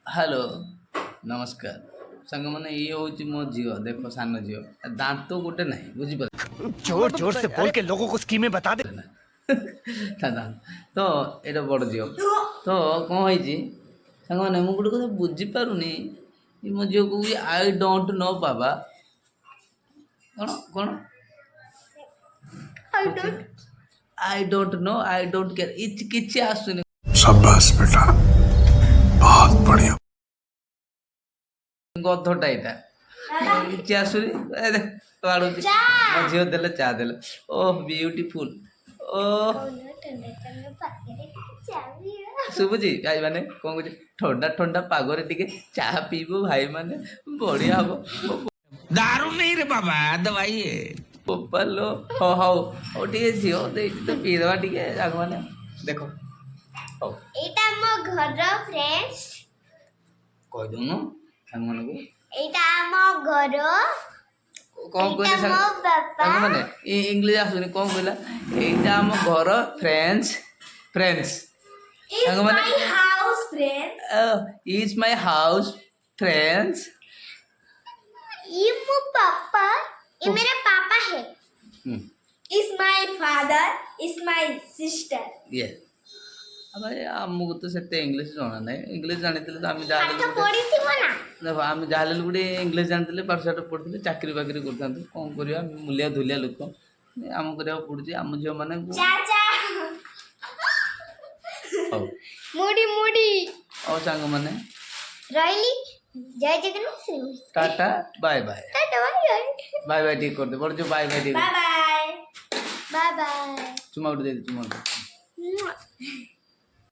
Hello नमस्कार सांग मैंने ये हूँ मो झील देख सान झील दांत गोटे ना बुझीपार जोर जोर से बोल के लोगों को स्कीमें बता दे। तो ये बड़ झील तो कौन है सांग मैंने मुझे गोटे कथा बुझीपारूनी मो झील को आई डोंट नो बाबा कौन कौन I don't know I don't care किसी आसुनी शाबाश बेटा बहुत बढ़िया गधटा यहाँ କିଛି ଆସୁନି ବାଡ଼ୁଛି ମୋ ଝିଅ ଦେଲେ ଚା ଦେଲେ ଓହ ବ୍ୟୁଟିଫୁଲ ଓହ ଶୁଭୁଛି ଭାଇ ମାନେ କ'ଣ କହୁଛି ଥଣ୍ଡା ଥଣ୍ଡା ପାଗରେ ଟିକେ ଚାହା ପିଇବୁ ଭାଇ ମାନେ ବଢ଼ିଆ ହବ दारू नहीं रे बाबा दवाई है। ବୋପାଲୋ ହଉ ହଉ ହଉ ଟିକେ ଝିଅ ଦେଇଛି ତ ପିଇଦେବା ଟିକେ ସାଙ୍ଗମାନେ ଦେଖ ହଉ ଏଇଟା ଆମ ଘର ଫ୍ରେଣ୍ଡସ୍ କହିଦେଉନୁ ସାଙ୍ଗମାନଙ୍କୁ ଏଇଟା ଆମ ଘର କ'ଣ କହିଲେ ମୋ ବାପା ସାଙ୍ଗମାନେ ଇଂଲିଶ ଆସୁନି କ'ଣ କହିଲା ଏଇଟା ଆମ ଘର ଫ୍ରେଣ୍ଡସ୍ ଫ୍ରେଣ୍ଡସ୍ ସାଙ୍ଗମାନେ house friends is my house friends ये मो पापा ये मेरा पापा है is my father is my sister ये अब आमको तो से इंग्लीश जाना ना इंग्लीश जानी तो आम जा पाठ पढ़ी थिबो ना देखो आम जहाँ गोटे इंग्लीश जानते पाठशाठ पढ़ते चाकरी बाकरी करता कौन करवा मूलिया धुलिया लोक आम करा पड़े आम झील मैंने चाचा मुड़ी मुड़ी और सांग मैंने रही जय Jagannath tata bye bye tata bye bye bye ठीक कर दे बड़ जो बाय बाय ठीक बाय बाय बाय बाय चुमा उठ दे चुमा